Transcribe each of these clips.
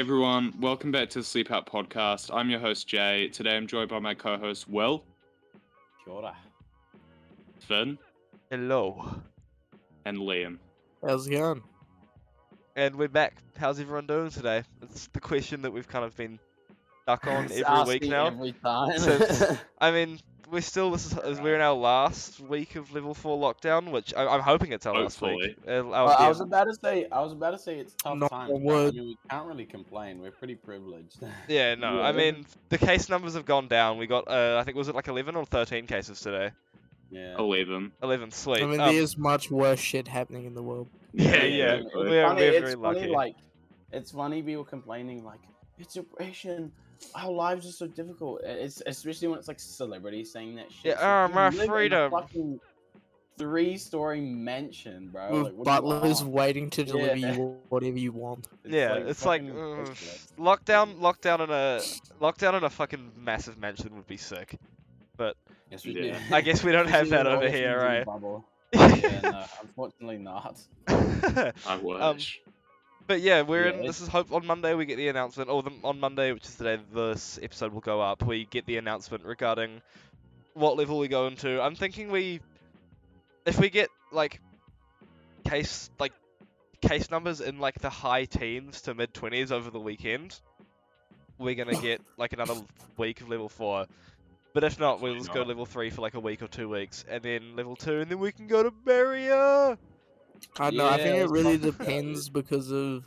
everyone, welcome back to the Sleepout podcast. I'm your host Jay. Today I'm joined by my co-host Will, Kia ora. Finn, Hello. and Liam. How's it going? And we're back. How's everyone doing today? It's the question that we've kind of been stuck on It's every week asking now. Every time. Since, I mean, we're in our last week of level 4 lockdown, which I'm hoping it's our last week. Hopefully. I was about to say it's tough Knock times. on but, I wood. mean, we can't really complain. We're pretty privileged. Yeah, no. Yeah. I mean, the case numbers have gone down. We got, I think, was it like 11 or 13 cases today? Yeah. 11. 11, sweet. I mean, there's much worse shit happening in the world. Yeah. exactly. We're very it's lucky. funny, like, it's funny people complaining like it's oppression. Our lives are so difficult. It's especially when it's like celebrities saying that shit. Yeah, It's like, my you live in a freedom. fucking 3-story mansion, bro. With Like, what do you butlers want? waiting to deliver Yeah. you whatever you want. Yeah, it's like fucking ridiculous. lockdown in a fucking massive mansion would be sick. Yes, we Yeah. do. I guess we don't have Especially that with all over the here, things in the right? bubble. Yeah, no, unfortunately not. I wish. But yeah, we're Yeah, in. This is hope on Monday we get the announcement, or on Monday, which is today, this episode will go up. We get the announcement regarding what level we go into. I'm thinking if we get like case numbers in like the high teens to mid 20s over the weekend, we're gonna get like another week of level 4. But if not, we'll just go not. level 3 for like a week or 2 weeks, and then level 2, and then we can go to barrier. I know. I think Yeah, it let's really talk about depends because of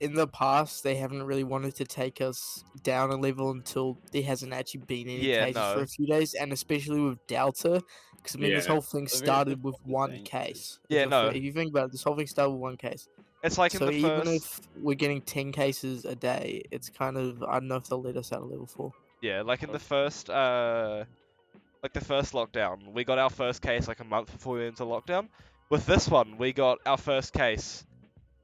in the past they haven't really wanted to take us down a level until there hasn't actually been any Yeah, cases for no. a few days, and especially with Delta, because I mean this Yeah. whole thing It's a very started with difficult one thing, 'cause- case. Yeah, no. If you think about it, this whole thing started with one case. It's like So in the even first. if we're getting 10 cases a day, it's kind of I don't know if they'll let us out of level 4. Yeah, like in the first lockdown, we got our first case like a month before we went into lockdown. With this one, we got our first case,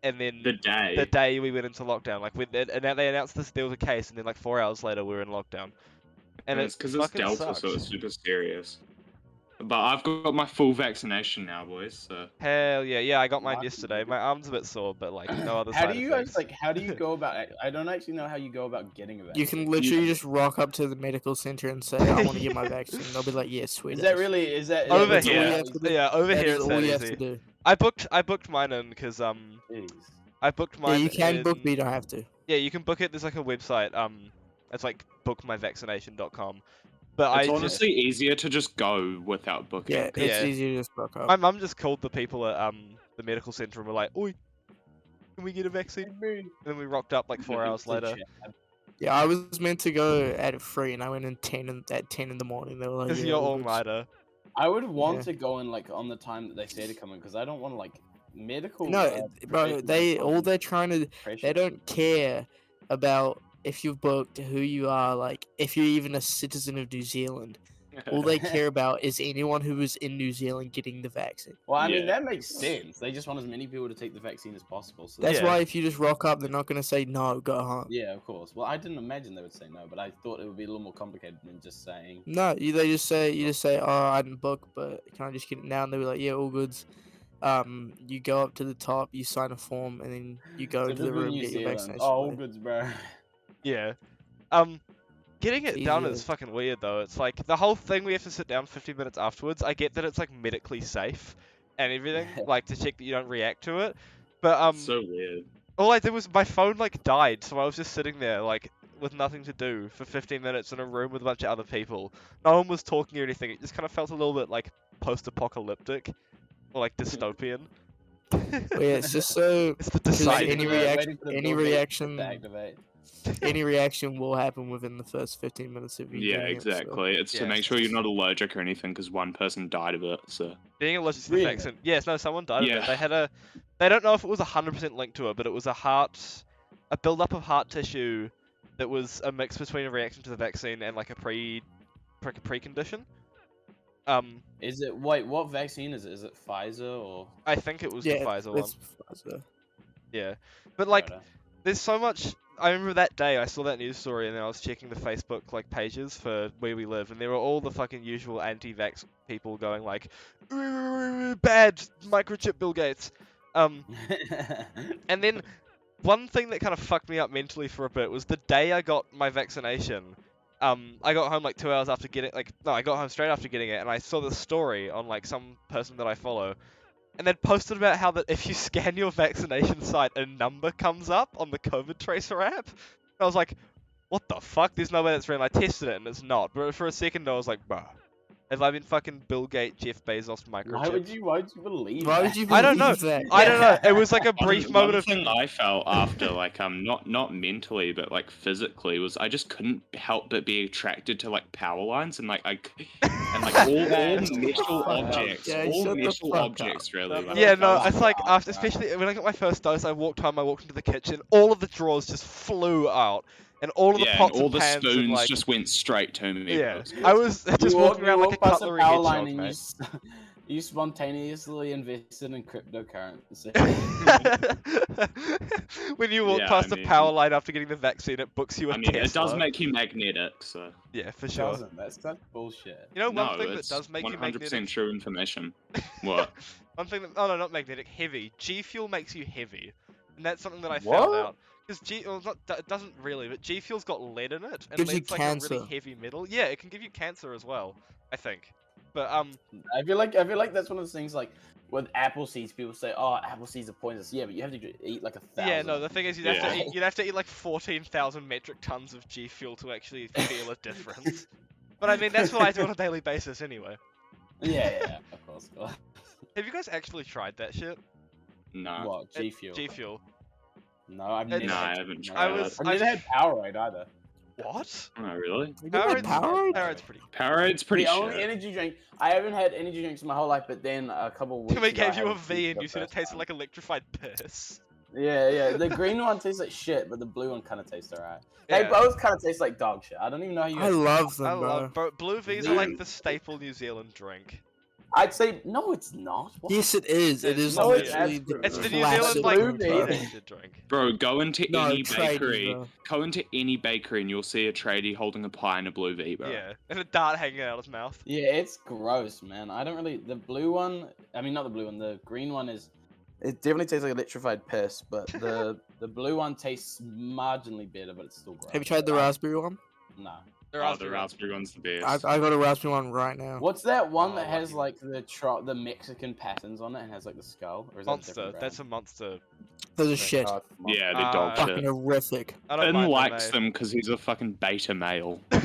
and then The day. the day we went into lockdown, like they announced this there was a case, and then like 4 hours later we were in lockdown. And it's because it's fucking Delta, sucks. so it's super serious. But I've got my full vaccination now, boys. So Hell yeah, I got mine What? yesterday. My arm's a bit sore, but like no other How side do you guys effects. how do you go about it? I don't actually know how you go about getting a vaccine. You can literally just rock up to the medical center and say, "I want to get my vaccine." They'll be like, "Yeah, sweet." Is that as." really is that Over that's all you here, have to do. yeah, over That here is it's all that you have easy. to do. I booked mine in because Jeez. I booked Yeah, mine. you can book, in- but you don't have to. Yeah, you can book it. There's like a website. It's like bookmyvaccination.com. But it's I honestly easier to just go without booking. Yeah, it's Yeah. easier to just rock up. my mum just called the people at the medical center and were like, "Oi, can we get a vaccine?" And then we rocked up like 4 hours later. Yeah, I was meant to go at 3, and I went in at 10 in the morning. They were like, Because "Yeah, you're all all good." nighter. I would want Yeah. to go in like on the time that they say to come in because I don't want to like medical. No, bro, professionals they are all they're trying to precious. they don't care about if you've booked, who you are, like if you're even a citizen of New Zealand. All they care about is anyone who is in New Zealand getting the vaccine. Well, I mean Yeah. that makes sense. They just want as many people to take the vaccine as possible. So That's Yeah. why if you just rock up, they're not gonna say no, go home. yeah, of course. Well, I didn't imagine they would say no, but I thought it would be a little more complicated than just saying. No, they just say, "Oh, I didn't book, but can I just get it now?" And they'll be like, "Yeah, all goods." You go up to the top, you sign a form, and then you go into the Typical room, New get your Zealand. vaccination. Oh, all later. goods, bro. Yeah. Getting it down Easier. is fucking weird though. It's like the whole thing we have to sit down 50 minutes afterwards. I get that it's like medically safe and everything, like to check that you don't react to it. But It's so weird. all I did was my phone like died, so I was just sitting there like with nothing to do for 15 minutes in a room with a bunch of other people. No one was talking or anything. It just kind of felt a little bit like post-apocalyptic or like dystopian. Well, yeah, it's just so It's the Because deciding. any Waiting for the any Bill Gates reaction- to activate. any reaction will happen within the first 15 minutes of you Yeah, getting it, so- exactly. It's to Yeah. make sure you're not allergic or anything because one person died of it. So Being allergic to the Really? vaccine. Yes, no, someone died of Yeah. it. They don't know if it was 100% linked to it, but it was a build-up of heart tissue that was a mix between a reaction to the vaccine and like a precondition. Is it wait? What vaccine is it? Is it Pfizer or? I think it was yeah, the Pfizer one. it's Pfizer. Yeah, but like, Righto. there's so much. I remember that day I saw that news story and then I was checking the Facebook like pages for where we live and there were all the fucking usual anti-vax people going like, "Bad microchip Bill Gates," and then one thing that kind of fucked me up mentally for a bit was the day I got my vaccination. I got home like 2 hours after getting I got home straight after getting it, and I saw the story on like some person that I follow, and they'd posted about how that if you scan your vaccination site, a number comes up on the COVID Tracer app. And I was like, what the fuck? There's no way that's real. I tested it and it's not. But for a second I was like, bruh, have I been fucking Bill Gates, Jeff Bezos microchipped? Why would you believe Why that? would you I don't know. believe that? I don't know. It was like a brief moment One of thing I felt after, like, not mentally, but like physically, was I just couldn't help but be attracted to like power lines and like all metal objects, Yeah, all shut the metal fuck objects, really. Like, Yeah, no, That it's was like wild, after, right? especially when I got my first dose, I walked into the kitchen, all of the drawers just flew out, and all of the yeah, and pots all and the pans spoons and like, just went straight to me. yeah, I was just walking around like a past cutlery power line hedgehog, and mate. you spontaneously invested in cryptocurrency. When you walk Yeah, past I a power mean- line after getting the vaccine, it books you a I mean, Tesla. it does make you magnetic, so Yeah, for It sure. doesn't. That's such bullshit. You know, no, one thing that it's does make you 100% magnetic. true information. What? One thing that, oh no, not magnetic, heavy. G Fuel makes you heavy, and that's something that I What? found out. Because it doesn't really, but G Fuel's got lead in it, and Gives you lead's like a really cancer. heavy metal. Yeah, it can give you cancer as well, I think. But I feel like that's one of those things like with apple seeds. People say, "Oh, apple seeds are poisonous." Yeah, but you have to eat like 1,000. yeah, no, the thing is, Yeah. you'd have to eat like 14,000 metric tons of G Fuel to actually feel a difference. But I mean, that's what I do on a daily basis anyway. Yeah, of course. Have you guys actually tried that shit? No. What G Fuel? G Fuel. No, I've It's- never. No, I had haven't G-Fuel. tried it. I've never had Powerade either. What? Oh, really? You never had Powerade? Poweраde's pretty. Powerade's pretty The only shit. energy drink I haven't had energy drinks my whole life, but then a couple weeks Somebody ago, I gave you had a V G and for you the said it first tasted time. like electrified piss. Yeah. The green one tastes like shit, but the blue one kind of tastes alright. They Yeah. both kind of taste like dog shit. I don't even know how you. I love them, I bro. love Blue V's are like the staple New Zealand drink. I'd say no, it's not. What? Yes, it is. It is No, it's literally the absolute- It's the New classic Zealand like Blue V. teenager drink. Bro, go into No, any tradies, bakery. bro. Go into any bakery and you'll see a tradie holding a pie and a blue V, bro. Yeah, and a dart hanging out of his mouth. Yeah, it's gross, man. I don't really. The blue one. I mean, not the blue one. The green one is. It definitely tastes like electrified piss, but the blue one tastes marginally better, but it's still gross. Have you tried the raspberry one? No. Oh, the raspberry one's the best. I got a raspberry one right now. What's that one Oh, that has lucky. like the Mexican patterns on it and has like the skull? Or is that a Monster. different That's a brand? monster. Those are shit. Oh, Yeah, they're dog Ah, Fucking shit. horrific. I don't Ben mind likes them. them because he's a fucking beta male. Not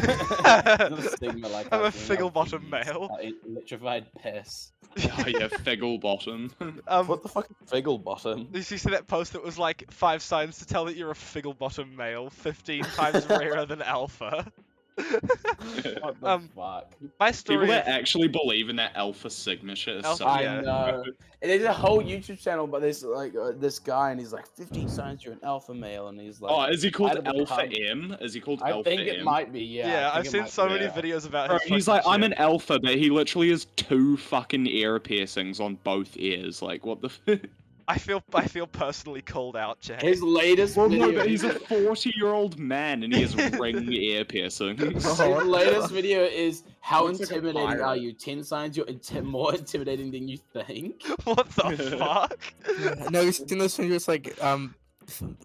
a stigma like I'm a us, you know, figgle-bottom male. Electrified piss. Oh, yeah, figgle bottom. What the fuck is figgle bottom? Did you see that post that was like 5 signs to tell that you're a figgle-bottom male, 15 times rarer than alpha? What the fuck? My People story. that actually believe in that alpha sigma shit is Alpha- so I yeah. know. And there's a whole YouTube channel, but there's like this guy, and he's like 15 signs you're an alpha male, and he's like, Oh, is he called I'd have Alpha become- M? Is he called I Alpha think M? it might be, yeah. Yeah, I I've think it seen might so be, many yeah. videos about Bro, his he's fucking like, I'm shit. an alpha, but he literally has 2 fucking ear piercings on both ears. Like, what the f- I feel personally called out, Jay. His latest Well, video. no, but he's a 40-year-old man and he has ring ear piercings. His latest video is how Looks like a intimidating are pirate. you? 10 signs you're more intimidating than you think. What the fuck? No, you've seen those videos like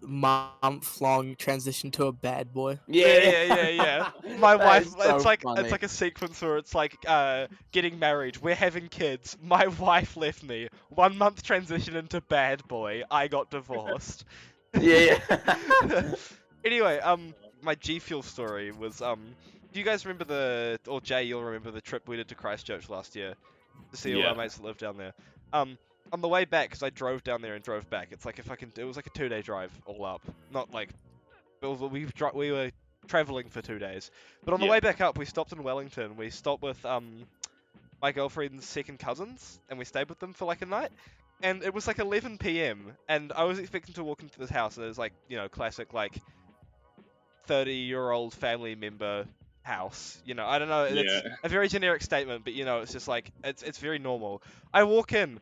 month-long transition to a bad boy. Yeah. My That wife, is so it's like funny. a sequence where it's like getting married, we're having kids, my wife left me, 1 month transition into bad boy, I got divorced. yeah. Anyway, my G Fuel story was do you guys remember or Jay, you'll remember the trip we did to Christchurch last year to see all Yeah. our mates that live down there. On the way back, because I drove down there and drove back, it was like a 2-day drive all up. Not like we were traveling for 2 days, but on the Yeah. way back up, we stopped in Wellington. We stopped with my girlfriend's second cousins, and we stayed with them for like a night. And it was like 11 p.m. and I was expecting to walk into this house, and it was like, you know, classic like 30-year-old family member house. You know, I don't know. It's Yeah. a very generic statement, but you know, it's just like it's very normal. I walk in,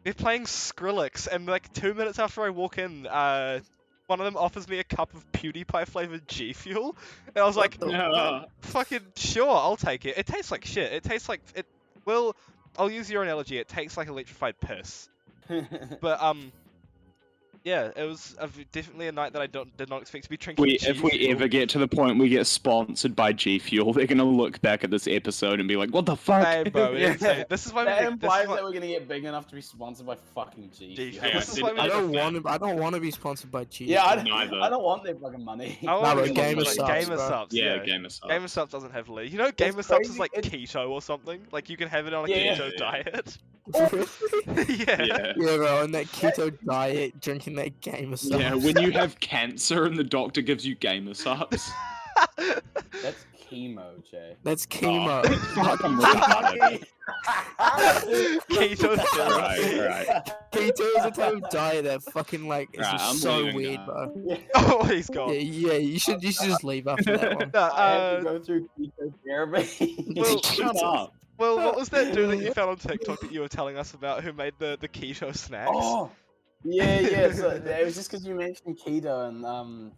they're playing Skrillex, and like 2 minutes after I walk in, one of them offers me a cup of PewDiePie flavored G Fuel, and I was like, the Yeah. fucking sure, I'll take it. It tastes like shit. It tastes like it. Well, I'll use your analogy. It tastes like electrified piss. But Yeah, it was definitely a night that I did not expect to be drinking. If we G-Fuel. ever get to the point we get sponsored by G Fuel, they're gonna look back at this episode and be like, "What the fuck?" Hey, bro, we didn't say Yeah. this is why That we. implies that we're gonna get big enough to be sponsored by fucking G. G Fuel. Fuel. Yeah, This is why we I didn't- don't want to be sponsored by G. Yeah, Neither. I don't want their fucking money. I want but to be Gamer sponsored by Subs, Gamer bro. Subs. Yeah, Gamer Subs. Gamer Subs doesn't have Lee. You know, Gamer Subs is crazy, like it's- keto or something. Like you can have it on a Yeah, keto yeah. diet. Really? yeah. Yeah. Yeah, bro, on that keto diet, drinking that Gamer Subs. Yeah, when you have cancer and the doctor gives you Gamer Subs. That's chemo, Jay. That's chemo. Fucking Keto therapy. Alright. Keto is a type of diet that fucking like is Right, just I'm so leaving weird, now. bro. Oh, he's gone. Yeah, you should just leave after that one. No, I have to go through keto therapy. Well, Shut up. well, what was that dude that you found on TikTok that you were telling us about who made the keto snacks? Oh, yeah. So it was just because you mentioned keto and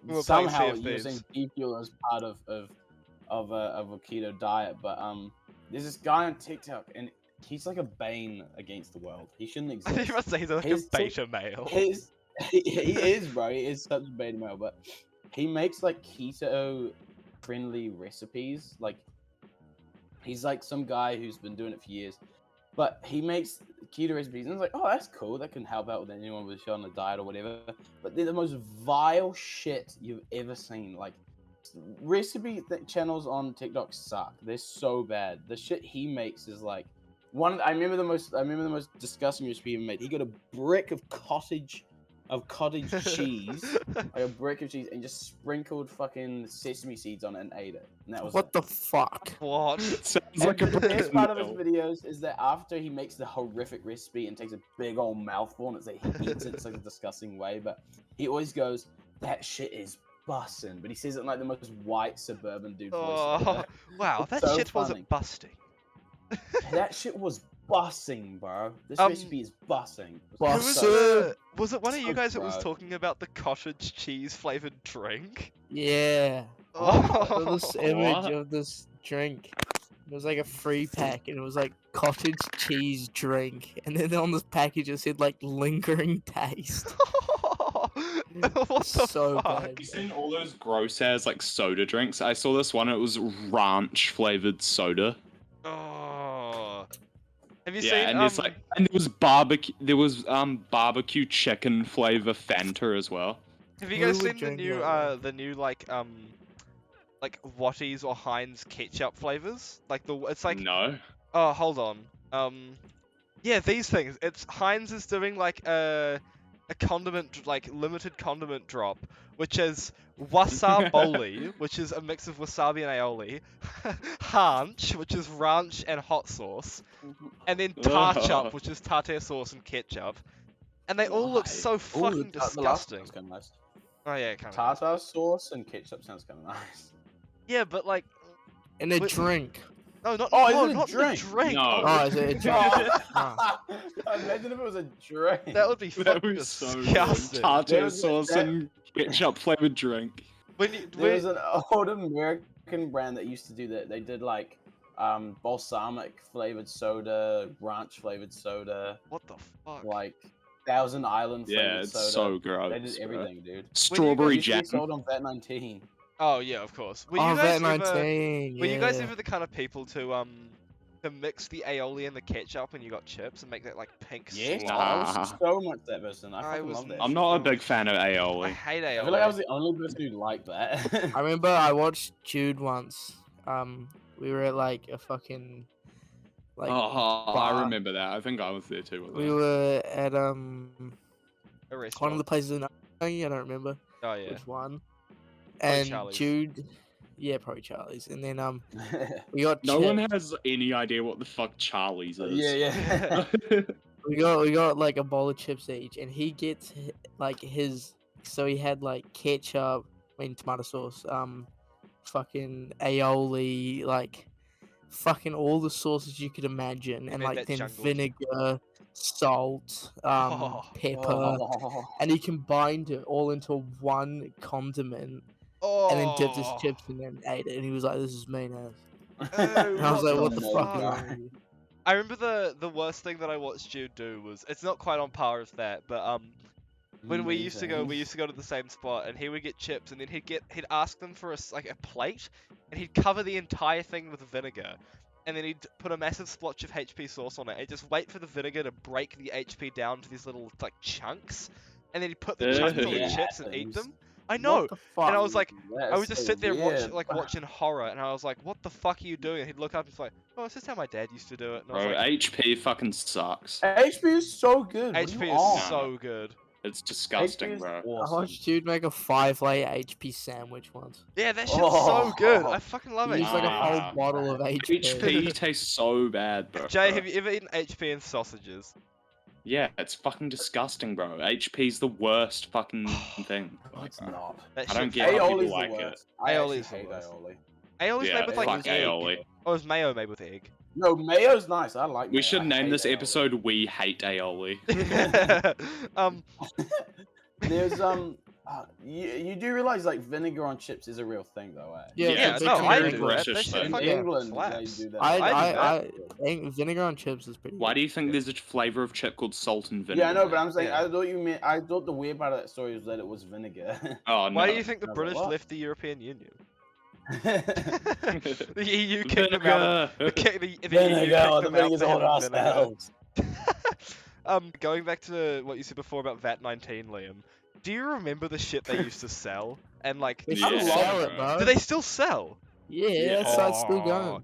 We were playing somehow Sea of you were saying Thieves. G Fuel as part of a keto diet, but there's this guy on TikTok and he's like a bane against the world. He shouldn't I exist. think you must say he's like His a beta male. he is, bro. He is such a beta male, but he makes like keto friendly recipes. Like he's like some guy who's been doing it for years, but he makes keto recipes and it's like, oh, that's cool. That can help out with anyone with on a diet or whatever. But they're the most vile shit you've ever seen. Like recipe channels on TikTok suck. They're so bad. The shit he makes is like one. I remember the most disgusting recipe he made. He got a brick of cottage cheese, like a brick of cheese, and just sprinkled fucking sesame seeds on it and ate it. And that was What it. the fuck? What? Sounds And like a the best part of his meal. videos is that after he makes the horrific recipe and takes a big old mouthful and it's like he eats it in such a disgusting way, but he always goes, "That shit is bussin'," but he says it in like the most white suburban dude voice. Oh, ever. wow, It's that so shit funny. wasn't busting. That shit was bussing, bro. This Um, recipe is bussing. Who was Bussin'. was it one of you So guys that was proud. talking about the cottage cheese flavored drink? Yeah. I saw this Oh, image What? of this drink. It was like a free pack, and it was like cottage cheese drink, and then on this package it said like lingering taste. what the So fuck? bad. You seen all those gross ass like soda drinks? I saw this one. It was ranch flavored soda. Oh. Have you Yeah, seen and there's like, and there was barbecue. There was barbecue chicken flavor Fanta as well. have you Who guys would seen drink that, the new like Watties or Heinz ketchup flavors? Like it's like No. oh hold on. Yeah, these things. It's Heinz is doing like a condiment like limited condiment drop, which is wasaboli, which is a mix of wasabi and aioli, hanch, which is ranch and hot sauce, and then tarchup, Ugh. which is tartare sauce and ketchup. And they all look Why? so Ooh, fucking the last disgusting. sounds kind of nice. Oh yeah, kind of. Tartar sauce and ketchup sounds kind of nice. Yeah, but like, And a Wait. drink. no, not Oh, is no, it a not drink? the drink. No. Oh, is it a drink? Ah. Imagine if it was a drink. That would be That fucking was so good. disgusting. Tartar There was sauce that- and ketchup flavored drink. When you, There was an old American brand that used to do that. They did like balsamic flavored soda, ranch flavored soda, what the fuck? like Thousand Island flavored Yeah, it's soda. so gross. They did bro. everything, dude. Strawberry Used to be jam. sold on Vet 19. Oh yeah, of course. Were Oh, you guys Vet ever? 19. Were you guys yeah. ever the kind of people to mix the aioli and the ketchup when you got chips and make that like pink Yes, slop? I was Nah. so much that person. I I fucking was love that. I'm shit not a so big much. fan of I aioli. hate aioli. I feel like I was the only person who liked that. I remember I watched Jude once. We were at like a fucking like Oh, I bar. remember that. I think I was there too. we were at A one restaurant. of the places in I don't remember Oh yeah. which one. And Charlie's. Jude, yeah, probably Charlie's. And then we got No one chips. has any idea what the fuck Charlie's is. yeah. we got like a bowl of chips each, and he gets like his. So he had like ketchup, tomato sauce, fucking aioli, like fucking all the sauces you could imagine, and made like that then jungle. vinegar, salt, Oh. pepper, Oh. and he combined it all into one condiment, Oh. and then dipped his chips and then ate it, and he was like, "This is mean ass." Oh, And I was like, "What the no, fuck?" no. is this?" I remember the worst thing that I watched Jude do was it's not quite on par with that, but When we used to go Amazing. to the same spot, and he would get chips, and then he'd ask them for like a plate, and he'd cover the entire thing with vinegar, and then he'd put a massive splotch of HP sauce on it, and just wait for the vinegar to break the HP down to these little like chunks, and then he'd put the chunks on the Yeah, chips and eat Adams. them. I know, What the fuck? and I was like, I That's would just so sit there weird. watching horror, and I was like, what the fuck are you doing? And he'd look up and he's like, oh, it's just how my dad used to do it. And I was Bro, like, HP fucking sucks. HP is so good. What are HP you is on? so good. It's HP disgusting, is bro. I awesome. watched dude make a 5-layer HP sandwich once. Yeah, that shit's so good. I Oh. fucking love He it. used like a Ah. whole bottle of HP. HP tastes so bad, bro. Jay, have you ever eaten HP and sausages? Yeah, it's fucking disgusting, bro. HP's the worst fucking thing. No, it's not. That I don't shit's get how Aioli's people the like it. worst. I Aioli's actually the hate worst. aioli. Aioli's Yeah, made with like fuck egg. aioli. Oh, it's mayo made with egg. No, mayo's nice. I like. We mayo. should I name hate this aioli. episode "We Hate Aioli." There's you do realize like vinegar on chips is a real thing though, eh? Yeah, Yeah, it's a no, big I thing. do that. That British shit thing. In fucking England, slaps. they do that. I think vinegar on chips is pretty. Why good. do you think there's a flavor of chip called salt and vinegar? Yeah, I know, but I'm saying Yeah. I thought you meant. I thought the weird part of that story was that it was vinegar. Oh no. Why do you think the I was like, British what? left the European Union? The EU kicked them out. Vinegar. The EU Vinegar, kicked the them out vinegar's for all having vinegar. ourselves. Going back to what you said before about VAT-19, Liam. Do you remember the shit they used to sell? And like, They Yeah, still sell it, bro. do they still sell? Yeah, that's how it's still going.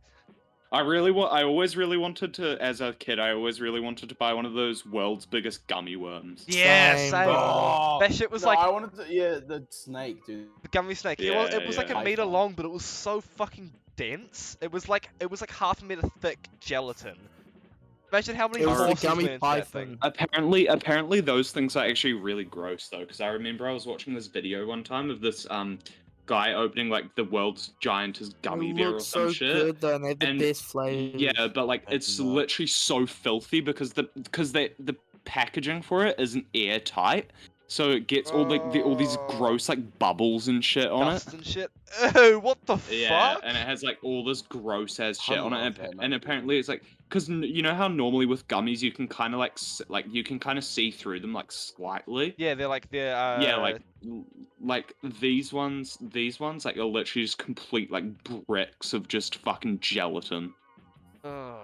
I always really wanted to, as a kid, I always really wanted to buy one of those world's biggest gummy worms. Yeah, Same, same. bro. Oh, That shit was no, like I wanted to. Yeah, the snake, dude. the gummy snake. Yeah, It was like yeah. a meter Python. long, but it was so fucking dense. It was like half a meter thick gelatin. Imagine how many It was the horses gummy went into that thing. python. Apparently those things are actually really gross though, because I remember I was watching this video one time of this guy opening like the world's giantest gummy It bear or looks some so shit. good though, and they have the And- best flavors. Yeah, but like That's it's not- literally so filthy because the packaging for it isn't airtight, so it gets all these Oh. gross like bubbles and shit on Dust and shit. Oh, what the Yeah, fuck? and it has like all this gross ass shit on it, love that, and man. apparently it's like, cause you know how normally with gummies you can kind of like you can kind of see through them like slightly. Yeah, they're Yeah, like these ones like are literally just complete like bricks of just fucking gelatin. Oh,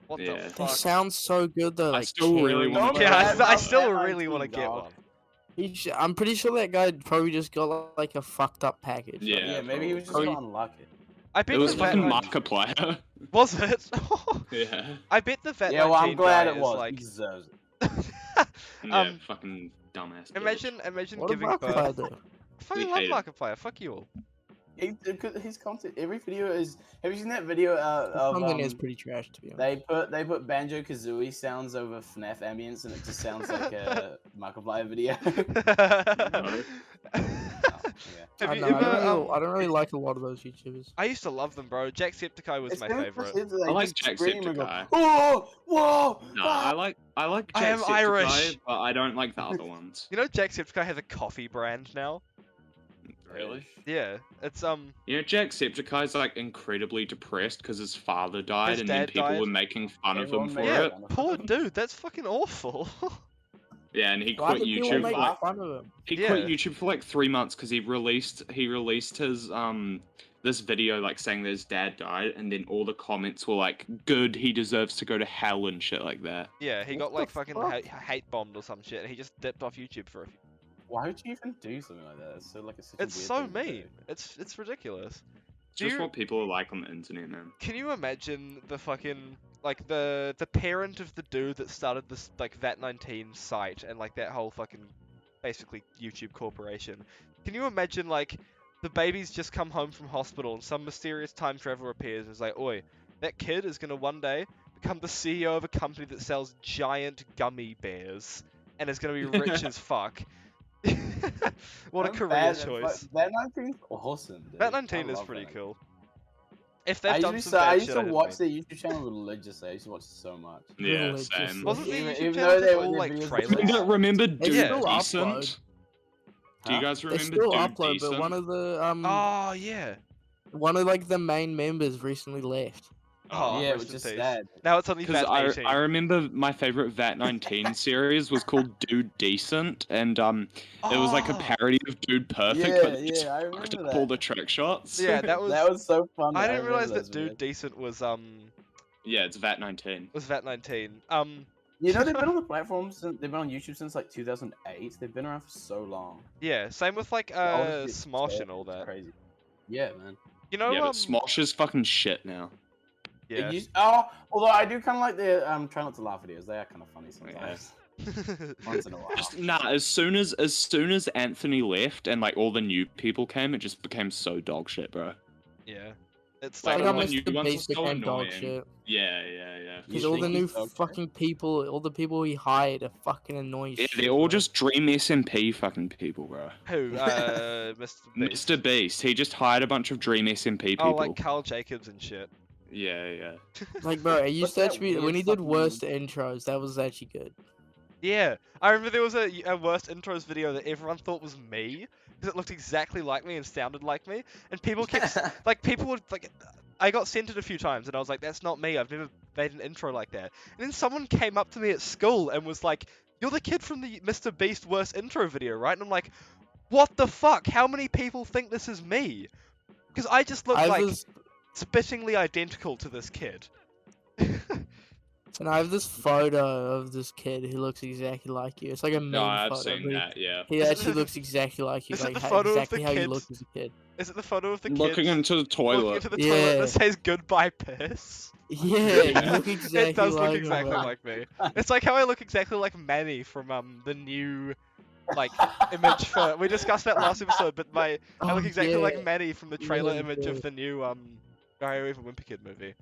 what Yeah. the They They fuck? sound so good though. I Like still really cherry. want No, Yeah, but I that- still that really want to 19, get dog. one. I'm pretty sure that guy probably just got like a fucked up package. Yeah. Yeah, maybe he was just probably- unlucky. I bet It was the fucking VAT Markiplier. Was it? Yeah. I bet the VAT Yeah, well, I'm glad it guy is was. like. He deserves it. Yeah, fucking dumbass. bitch. Imagine What did giving Markiplier birth. do? I fucking We love hate him. Markiplier. Fuck you all. His content, every video is. Have you seen that video of Something is pretty trash to be honest. they put Banjo Kazooie sounds over FNAF ambience and it just sounds like a Markiplier video. Have I, you know, I, ever? I don't really like a lot of those YouTubers. I used to love them, bro. Jacksepticeye was my favorite. I like Jacksepticeye. Oh, whoa! No, ah!" I like I am Jacksepticeye, Irish. but I don't like the other ones. You know, Jacksepticeye has a coffee brand now. Really? Yeah, it's You know, Jacksepticeye's like incredibly depressed because his father died, His and then dad people died. were making fun of him Everyone for made yeah, it. fun of poor him. dude. That's fucking awful. Yeah, and he Why quit do people YouTube. make For, like, fun of him? he Yeah. quit YouTube for like 3 months because he released his this video like saying that his dad died, and then all the comments were like, "Good, he deserves to go to hell" and shit like that. Yeah, he What got the like fucking fuck? hate bombed or some shit, and he just dipped off YouTube for a few. Why would you even do something like that? It's so like such a It's weird so thing to do. mean. It's ridiculous. It's Do just you- what people are like on the internet, man. Can you imagine the fucking like the parent of the dude that started this like VAT-19 site and like that whole fucking basically YouTube corporation? Can you imagine like the baby's just come home from hospital and some mysterious time traveler appears and is like, "Oi, that kid is gonna one day become the CEO of a company that sells giant gummy bears and is gonna be rich as fuck." What a Not career bad, choice. That 19's awesome. Dude. VAT-19 I is love pretty that. cool. If they've I done used some to, bad I used shit, to I watch didn't their YouTube channel religiously. I used to watch it so much. Yeah, Religiously. same. Wasn't the Even- YouTube even channel though just they all were like videos- trailers? Remember They Dude still Decent? upload. Do you Huh? guys They remember still Dude upload, Decent? but one of the Oh yeah. one of like the main members recently left. Oh, yeah, rest which in is peace. sad. Now it's only Because VAT18. I remember my favorite VAT19 series was called Dude Decent, and it was like a Oh, parody of Dude Perfect, Yeah, but they just yeah, I fucked remember up all that. the trick shots. yeah, That was so funny. I didn't remember realize that those Dude videos. Decent was Yeah, it's VAT19. VAT19. You know, they've been on the platform since they've been on YouTube since like 2008. They've been around for so long. Yeah, same with like The oldest bit Smosh and is all that. Crazy. Yeah, man. You know, Yeah, but Smosh is fucking shit now. yeah. Although I do kind of like the try not to laugh videos. They are kind of funny sometimes. Once in a while. Just as soon as Anthony left and like all the new people came, it just became so dog shit, bro. yeah. It's Like, Like like how all the Mr. new ones are Beast so became dog annoying. shit. Yeah. Because You all the think new he's dog shit? fucking people, all the people he hired are fucking annoying. Yeah, shit, they're all bro. just Dream SMP fucking people, bro. who? Mr. Beast. Mr. Beast, he just hired a bunch of Dream SMP people. Oh, like Carl Jacobs and shit. Yeah. Like, bro, it What's used to that actually be when weird he did fucking- worst intros. That was actually good. Yeah, I remember there was a worst intros video that everyone thought was me because it looked exactly like me and sounded like me, and people kept like people would like. I got sent it a few times and I was like, that's not me. I've never made an intro like that. And then someone came up to me at school and was like, you're the kid from the Mr. Beast worst intro video, right? And I'm like, what the fuck? How many people think this is me? Because I just look I like was, spittingly identical to this kid. and I have this photo of this kid who looks exactly like you. It's like a meme No, I've photo. seen but that. Yeah. He actually looks exactly like you, Is it like the photo of the exactly how you kid? look as a kid. Is it the photo of the Looking kid into the looking toilet. into the toilet Yeah. that says goodbye piss? Yeah, Yeah. you look exactly It does like look him, exactly bro. like me. It's like how I look exactly like Manny from the new like image for. We discussed that last episode, but I Oh, look exactly yeah. like Manny from the trailer Yeah, image yeah. of the new Guy Who Even Wimpy Kid movie.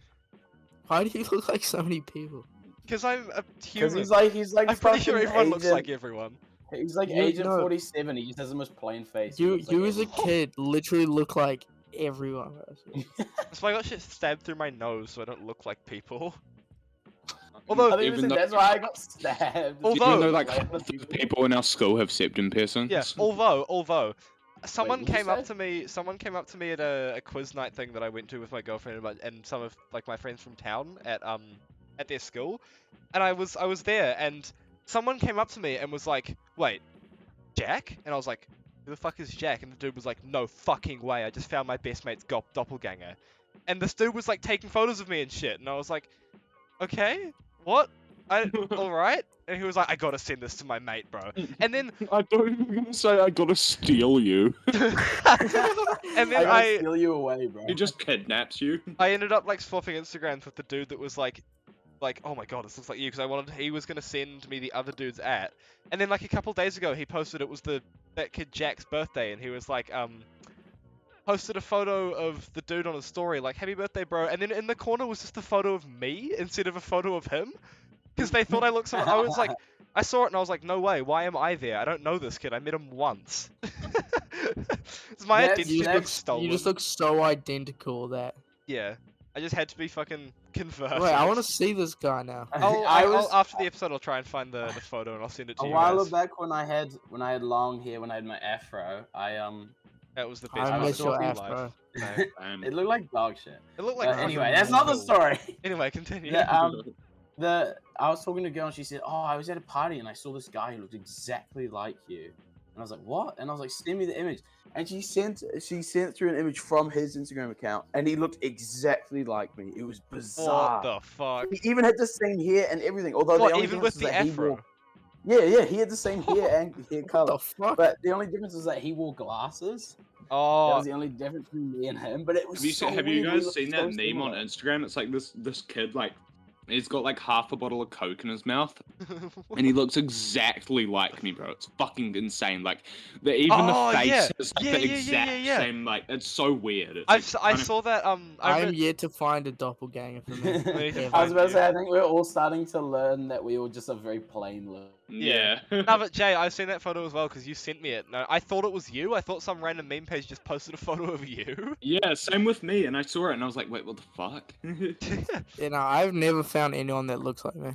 Why do you look like so many people? Because I'm a Because human. he's like I'm pretty sure fucking everyone looks Agent- like everyone. He's like You- Agent no. 47. He just has the most plain face. He You looks like as a everyone. kid literally look like everyone. Bro. That's why I got shit stabbed through my nose, so I don't look like people. I Although, think even though, that's why I got stabbed. Although- even though like Like, half the people in our school have septum piercings. yeah. Although. Someone what'd you came up say? to me. Someone came up to me at a quiz night thing that I went to with my girlfriend and some of like my friends from town at their school, and I was there, and someone came up to me and was like, "Wait, Jack?" And I was like, "Who the fuck is Jack?" And the dude was like, "No fucking way! I just found my best mate's doppelganger," and this dude was like taking photos of me and shit, and I was like, "Okay, what? All right." And he was like, "I gotta send this to my mate, bro." And then I don't even gonna say I gotta steal you. and I then gotta steal you away, bro. He just kidnaps you. I ended up like swapping Instagrams with the dude that was like, oh my god, this looks like you, because he was gonna send me the other dude's at, and then like a couple days ago he posted it was that kid Jack's birthday, and he was like posted a photo of the dude on his story like happy birthday bro, and then in the corner was just a photo of me instead of a photo of him, because they thought I looked I was like, I saw it and I was like, no way, why am I there? I don't know this kid, I met him once. It's my That's- identity You being that's- stolen. just look so identical that. Yeah, I just had to be fucking converted. Wait, I want to see this guy now. I'll after the episode, I'll try and find the photo and I'll send it to a you while guys. back when I had long hair, when I had my afro, That was the best I part miss of your my afro. life. Um, it looked like dog shit. It looked like But anyway, that's not the story. Anyway, continue. Yeah, I was talking to a girl and she said, "Oh, I was at a party and I saw this guy who looked exactly like you." And I was like, "What?" And I was like, "Send me the image." And she sent through an image from his Instagram account, and he looked exactly like me. It was bizarre. What the fuck? He even had the same hair and everything. Although the What, only even difference with was the that he afro? wore- Yeah, he had the same hair and hair What color. the fuck? But the only difference was that he wore glasses. That Oh, was the only difference between me and him. But it was so have you weird. We guys looked seen so that meme on similar. Instagram? It's like this kid like he's got like half a bottle of Coke in his mouth, and he looks exactly like me, bro. It's fucking insane. Like even Oh, the face yeah. is like Yeah, the yeah, yeah, exact yeah. same. Like it's so weird. It's, I like, kind of- saw that. I'm yet to find a doppelganger for me. need to Ever. I was about to you. say, I think we're all starting to learn that we all just have very plain look. Yeah. No, but Jay, I've seen that photo as well because you sent me it. No, I thought it was you. I thought some random meme page just posted a photo of you. Yeah, same with me. And I saw it and I was like, wait, what the fuck? You know, I've never found anyone that looks like me.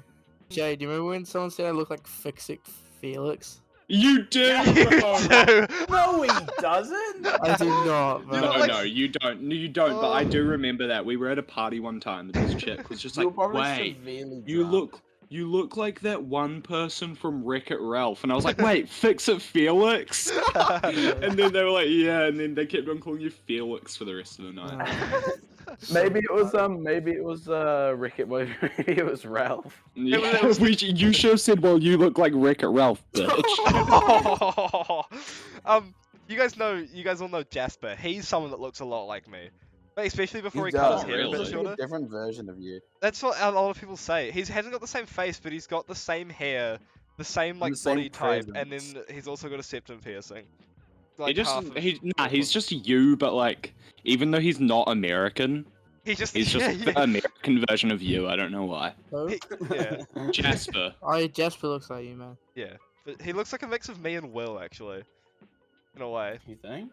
Jay, do you remember when someone said I look like Fix It Felix? You do. You bro. do. No, he doesn't. I do not, You bro. look No, like- no, you don't. No, you don't. But I do Oh. remember that we were at a party one time, and this chick was just You were like, probably "Wait, severely you drunk. look like that one person from Wreck-It Ralph." And I was like, "Wait, Fix It Felix?" And then they were like, "Yeah," and then they kept on calling you Felix for the rest of the night. Maybe it was Rickett. Maybe it was Ralph. Yeah, you should have said, "Well, you look like Wreck-It Ralph, bitch." You guys all know Jasper. He's someone that looks a lot like me. But especially before he He cut does. his hair a Really? bit He's like shorter. a different version of you. That's what a lot of people say. He hasn't got the same face, but he's got the same hair, the same like the same body type, and presence. then he's also got a septum piercing. He Like just half of- he's just you, but like even though he's not American, he's just he's just yeah, the American version of you. I don't know why. Who? yeah, Jasper. Oh, Jasper looks like you, man. yeah. But he looks like a mix of me and Will actually, in a way. You think?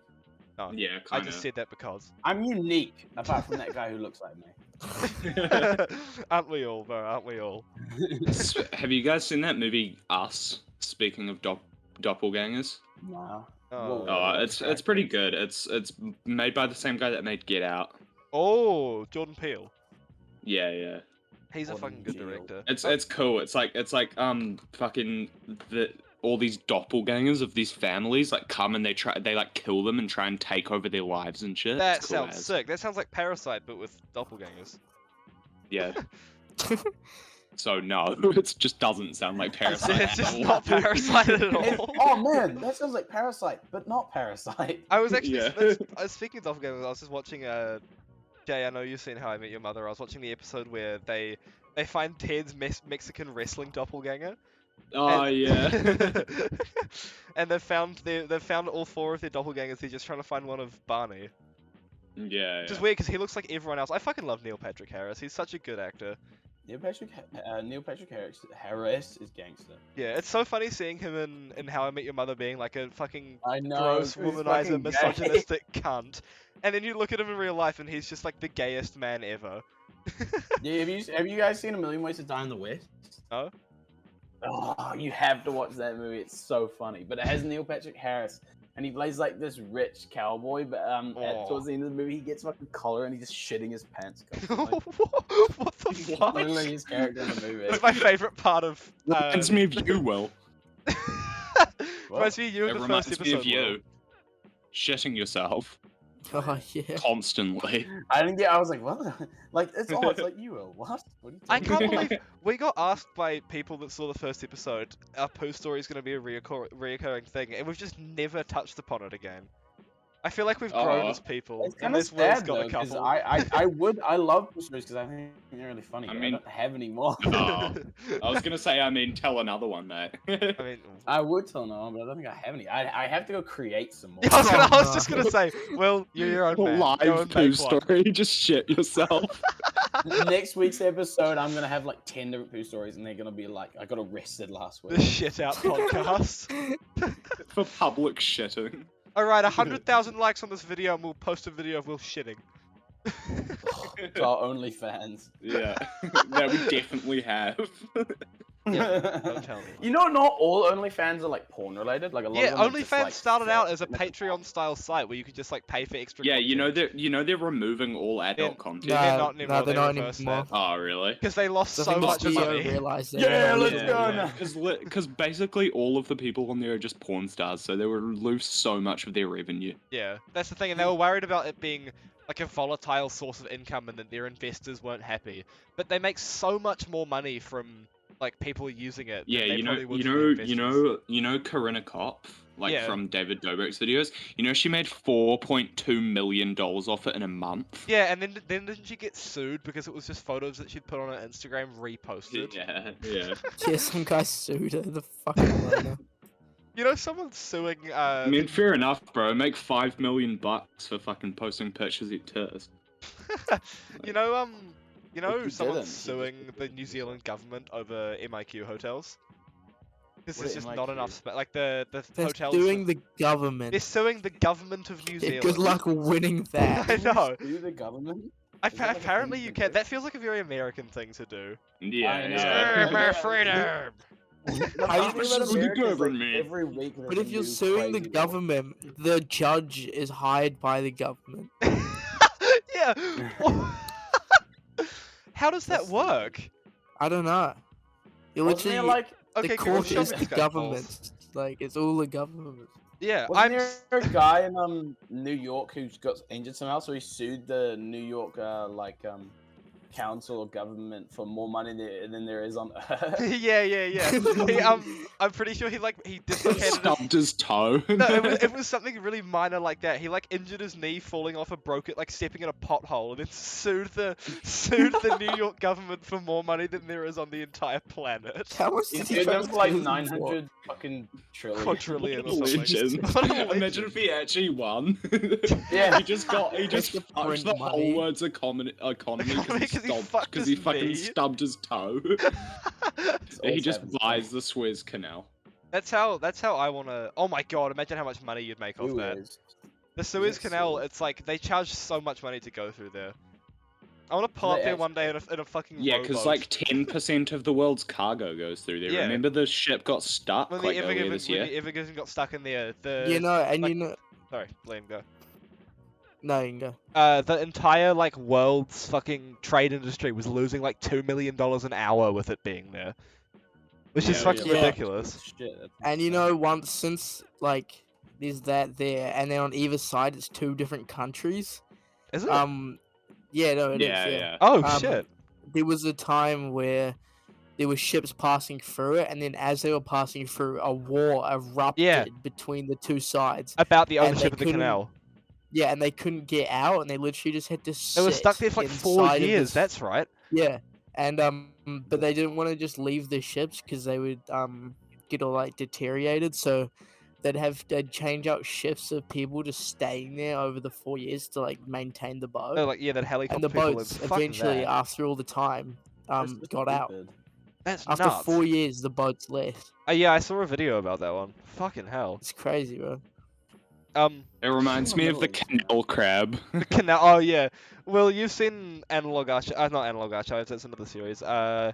No, Yeah, I kind just of. said that because. I'm unique, apart from that guy who looks like me. Aren't we all, bro? Aren't we all? Have you guys seen that movie Us? Speaking of doppelgangers. Nah. Oh. Oh, it's pretty good. It's made by the same guy that made Get Out. Oh, Jordan Peele. Yeah, yeah. He's a Jordan fucking good Peele. director. It's cool. It's like fucking all these doppelgangers of these families like come and they like kill them and try and take over their lives and shit. That It's cool sounds as. sick. That sounds like Parasite, but with doppelgangers. Yeah. So no, it just doesn't sound like Parasite. It's just at all. not Parasite at all. Oh man, that sounds like Parasite, but not Parasite. I was actually Yeah. I was speaking of doppelgangers. I was just watching Jay, I know you've seen How I Met Your Mother. I was watching the episode where they find Ted's Mexican wrestling doppelganger. Oh And- yeah. and they've found all four of their doppelgangers. They're just trying to find one of Barney. Yeah. Which is weird because he looks like everyone else. I fucking love Neil Patrick Harris. He's such a good actor. Neil Patrick Harris is gangster. Yeah, it's so funny seeing him in How I Met Your Mother being like a fucking I know. gross, he's womanizer, fucking gay. misogynistic cunt. And then you look at him in real life and he's just like the gayest man ever. Yeah, have you guys seen A Million Ways to Die in the West? No? Oh, you have to watch that movie. It's so funny. But it has Neil Patrick Harris, and he plays like this rich cowboy. But towards the end of the movie, he gets fucking collar and he's just shitting his pants. Constantly. What the That's literally fuck? his character in the movie. That's my favorite part of. Reminds me of you, Will. Reminds me of you in It the first reminds me episode. of you. Shitting yourself Oh yeah. constantly. I didn't get. I was like, what? Like it's like you will. What? What are you I talking can't about? believe we got asked by people that saw the first episode. Our post story is going to be a reoccurring thing, and we've just never touched upon it again. I feel like we've grown Aw. as people, It's and kind of this Will's sad got though, a because couple. I love the stories because I think they're really funny. I but I mean- don't have any more. Oh, I was gonna say, I mean, tell another one, mate. I mean, I would tell no, but I don't think I have any. I have to go create some more. I was just gonna say, Will, you're your own man. Go Live and poo make one. story, just shit yourself. Next week's episode, I'm gonna have like 10 different poo stories, and they're gonna be like, I got arrested last The week. shit out podcast. For public shitting. Alright, 100,000 likes on this video, and we'll post a video of Will shitting. To our OnlyFans. Yeah, that we definitely have. Don't tell me. You know, not all OnlyFans are like porn related. Like a lot Yeah, of them are just, OnlyFans like, started out as a sex. Patreon style site where you could just like pay for extra. Yeah, content. you know they're removing all adult content. They're Nah, not anymore. they're They not reversed anymore. Oh, really? because they lost So so I think much the CEO money. realized that. Yeah, let's Yeah, go yeah. now. Because basically all of the people on there are just porn stars, so they would lose so much of their revenue. Yeah, that's the thing, and they were worried about it being like a volatile source of income, and that their investors weren't happy. But they make so much more money from like people using it. than Yeah, they you probably would from their investors. you know Corinna Kopp, like Yeah. from David Dobrik's videos. You know she made $4.2 million off it in a month. Yeah, and then didn't she get sued because it was just photos that she'd put on her Instagram reposted? Yeah, yeah. Yeah, some guy sued her. The fucking loner. You know, someone's suing. I mean, fair enough, bro. Make $5 million for fucking posting pictures of tits. you know, If you someone's didn't, you suing the New Zealand government over MIQ hotels. Because What there's is just not MIQ? enough space. Like the They're hotels. doing the They're government. suing the government of New Yeah, Zealand. good luck winning that. I know. Sue the government? I, Is that like a apparently thing you you can. can do? That feels like a very American thing to do. Yeah, I know. yeah. My freedom. The How funny do you thing about sue the America is, like, government? every week there's But a if you're new suing the crazy law. government, the judge is hired by the government. Yeah. How does that That's work? I don't know. You Wasn't there literally like Okay, the give court us show is me the this guy's government. Like it's all the government. Yeah, wasn't there a guy in New York who got injured somehow, so he sued the New York council or government for more money than there is on Earth? yeah. He, I'm pretty sure he dislocated his... Stubbed his toe. No, it was something really minor like that. He injured his knee falling off and broke it stepping in a pothole, and then sued the New York government for more money than there is on the entire planet. How much He did he sued them for like sue them 900 fucking trillion. Quadrillion or What a something. legend. What a Imagine legend. if he actually won. Yeah. he just to fucked print the money. whole world's economy because he fucking knee. stubbed his toe. he just buys the Suez Canal. That's how I wanna. Oh my god! Imagine how much money you'd make off that. The Suez Canal. Suez? It's like they charge so much money to go through there. I want to pull They up there one day in a fucking Yeah, rowboat. because like 10% of the world's cargo goes through there. Yeah. Remember the ship got stuck when like the earlier this year? Evergiven got stuck in there. You know, and like- you know, Sorry, Liam, go. no, you can go. The entire world's fucking trade industry was losing $2 million an hour with it being there, which is Yeah, fucking yeah. ridiculous. Shit, that's And you insane. know, once since there's that there, and then on either side it's two different countries. Is it? Yeah, no, it is. Yeah. Oh um, shit! There was a time where there were ships passing through it, and then as they were passing through, a war erupted between the two sides. About the and ownership they of the couldn't canal. Yeah, and they couldn't get out, and they literally just had to sit. They were stuck there for 4 inside of years. this- That's right. Yeah, and but they didn't want to just leave the ships because they would get all deteriorated. So they'd change out shifts of people just staying there over the 4 years to maintain the boat. Oh, that helicopter. And the people boats live. Fuck eventually, that. after all the time, That's just got out. stupid. That's After nuts. 4 years, the boats left. Yeah, I saw a video about that one. Fucking hell. It's crazy, bro. It reminds me of the canal crab. The canal. Oh yeah. Well, you've seen Analog Archives. Not Analog Archives. That's another series. Oh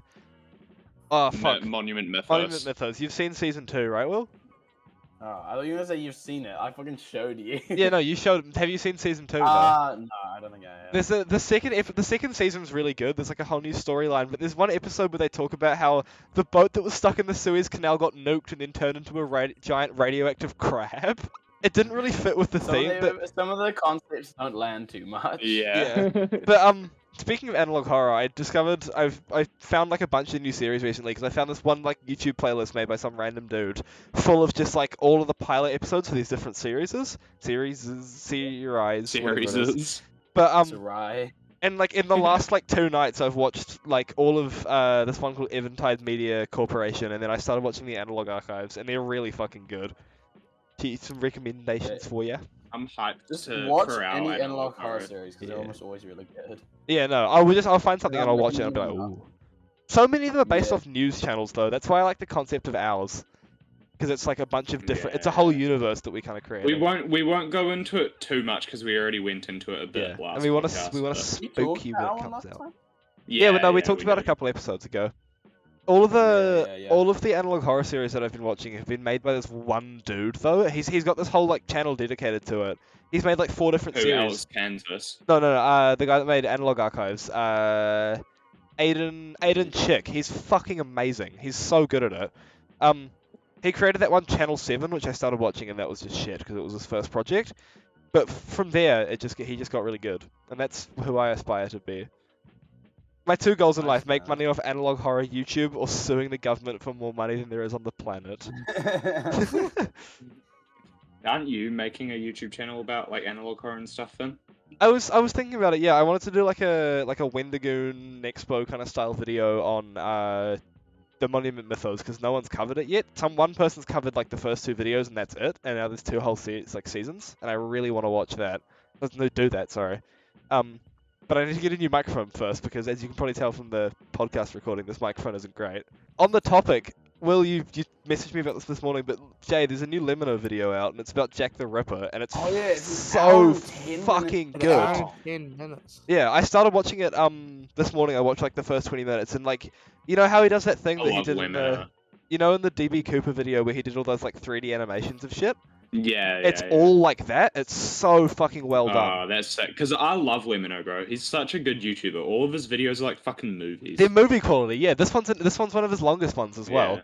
fuck. Monument Mythos. Monument Mythos. You've seen season 2, right, Will? Oh, I thought you were gonna say you've seen it. I fucking showed you. Yeah, no, you showed. Have you seen season 2? Though? No, I don't think I have. There's the second season's really good. There's a whole new storyline, but there's one episode where they talk about how the boat that was stuck in the Suez Canal got nuked and then turned into a giant radioactive crab. It didn't really fit with the theme, but Some of the concepts don't land too much. Yeah. but speaking of analog horror, I found a bunch of new series recently because I found this one YouTube playlist made by some random dude, full of just all of the pilot episodes for these different series. But It's a rye. and in the last 2 nights, I've watched all of this one called Eventide Media Corporation, and then I started watching the Analog Archives, and they're really fucking good. Some recommendations for you. I'm hyped Just to watch corral any analog analog horror horror. series because Yeah. they're almost always really good. Yeah, no, I'll find something and I'll watch it and I'll be recommend like, them. ooh. So many of them are based Yeah. off news channels though. That's why I like the concept of ours, because it's a bunch of different. It's a whole Yeah. universe that we kind of created. We won't go into it too much because we already went into it a bit Yeah, last and we want podcast, to but- You spook talked you about when it one comes last out. time? Yeah, but no, we talked we about it a did. couple episodes ago. All of Yeah. all of the analog horror series that I've been watching have been made by this one dude though. He's got this whole channel dedicated to it. He's made 4 different Who series. else? Kansas. No, the guy that made Analog Archives. Aiden Chick. He's fucking amazing. He's so good at it. He created that one Channel 7, which I started watching, and that was just shit because it was his first project. But from there, he just got really good, and that's who I aspire to be. My 2 goals in life: make money off analog horror YouTube, or suing the government for more money than there is on the planet. Aren't you making a YouTube channel about analog horror and stuff then? I was thinking about it. Yeah, I wanted to do a Wendigoon Expo kind of style video on the Monument Mythos because no one's covered it yet. One person's covered the first 2 videos and that's it, and now there's 2 whole seasons, and I really want to watch that. Do that, sorry. But I need to get a new microphone first because, as you can probably tell from the podcast recording, this microphone isn't great. On the topic, Will, you messaged me about this morning, but Jay, there's a new Limino video out, and it's about Jack the Ripper, and it's Oh, yeah, it's an so hour and 10 fucking minutes. An hour good. Oh. and 10 minutes. Yeah, I started watching it this morning. I watched the first 20 minutes, and you know how he does that thing I that he love did in Lemina. You know, in the DB Cooper video where he did all those like 3D animations of shit, Yeah, it's yeah, all like that. It's so fucking well done. Oh, that's sick. Because I love Lemino, bro. He's such a good YouTuber. All of his videos are like fucking movies. They're movie quality, yeah. This one's one of his longest ones as well. Yeah.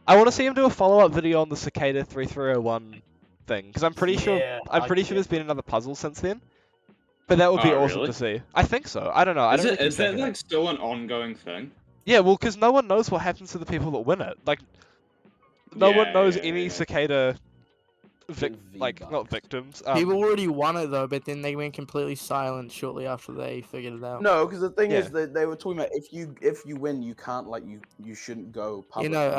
I want to see him do a follow-up video on the Cicada 3301 thing because I'm pretty sure Yeah, there's been another puzzle since then. But that would be Oh, awesome really? to see. I think so. I don't know. I don't really keep Is track that of it. like still an ongoing thing? Yeah, well, because no one knows what happens to the people that win it. Like, no one knows any Yeah. Cicada, Get like V-Bucks. not victims. People already won it though, but then they went completely silent shortly after they figured it out. No, because the thing Yeah. is that they were talking about if you win, you can't you shouldn't go public. You know,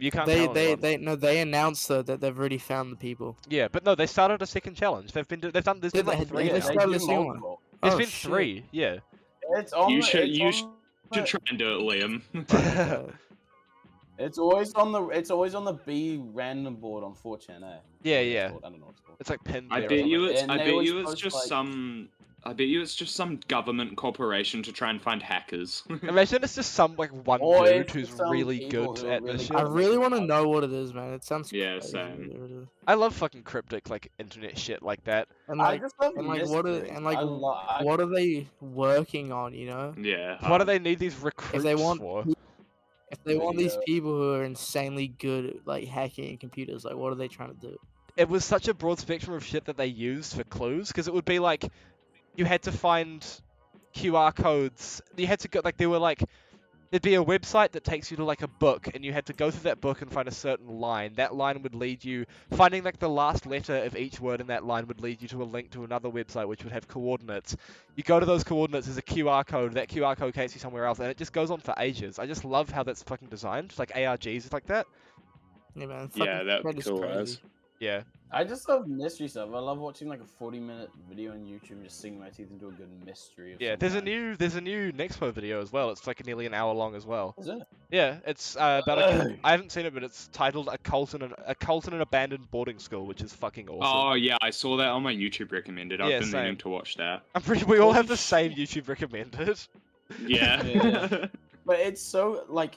You can't tell anyone. they announced though that they've already found the people. Yeah, but no, they started a second challenge. They've been there's been Did like they- three did now. they start the second one? multiple. There's Oh, been shit. 3. Yeah. It's on. You the- should it's you on should the- try and do it, Liam. It's always on the B random board on 4chan. Yeah, Whatever it's yeah. called, I don't know what it's called. It's like pinned. I there or bet you something. it's And I they bet always you it's post, just like- some I bet you it's just some government corporation to try and find hackers. Imagine it's just some like one Or dude it's who's some really people good who are at really this good shit. I really want to know what it is, man. It sounds Yeah, crazy, same. whatever it is. I love fucking cryptic like internet shit like that. And I like, just love and like what are mystery. and like I what are they working on? You know, Yeah. What do hard. they need these recruits want for? if they want these Video. people who are insanely good at like hacking computers, like what are they trying to do? It was such a broad spectrum of shit that they used for clues because it would be like you had to find QR codes. You had to go like there were like there'd be a website that takes you to like a book and you had to go through that book and find a certain line. That line would lead you finding like the last letter of each word in that line would lead you to a link to another website which would have coordinates. You go to those coordinates, there's a QR code, that QR code takes you somewhere else and it just goes on for ages. I just love how that's fucking designed. Like ARGs like that. Yeah, man. Yeah, fucking that'd Fred be is cool crazy. as. Yeah. I just love mystery stuff. I love watching like a 40-minute video on YouTube and just sinking my teeth into a good mystery. Of Yeah, some there's a kind. new Nexpo video as well. It's like nearly an hour long as well. Is it? Yeah, it's about I haven't seen it, but it's titled a cult in an abandoned boarding school, which is fucking awesome. Oh yeah, I saw that on my YouTube recommended. I've Yeah, been same. meaning to watch that. I'm pretty. We all have Holy the same shit. YouTube recommended. Yeah. Yeah. But it's so like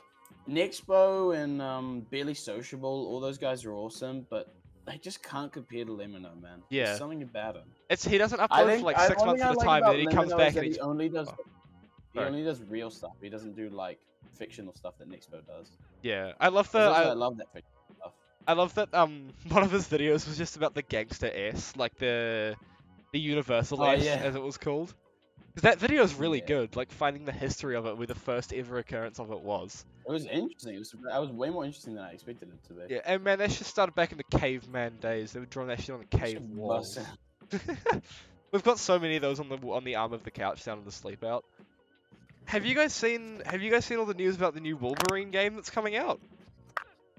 Nexpo and Barely Sociable, all those guys are awesome, but they just can't compare to Lemino, man. Yeah. There's something about him. He doesn't I upload think for like I- 6 one months thing at I a like time, and then he about comes Lemino back is and that he's. he only does Oh, he sorry. only does real stuff. He doesn't do like fictional stuff that Nexpo does. Yeah, I love That's why I the. love that fictional stuff. I love that. One of his videos was just about the gangster S, like the Universal Oh, S, yeah. as it was called. Because that video is really Yeah. good. Like finding the history of it, where the first ever occurrence of it was. It was interesting. I was way more interesting than I expected it to be. Yeah, and man, that shit started back in the caveman days. They were drawing that shit on the cave Shit walls. busting. We've got so many of those on the arm of the couch down in the Sleepout. Have you guys seen all the news about the new Wolverine game that's coming out?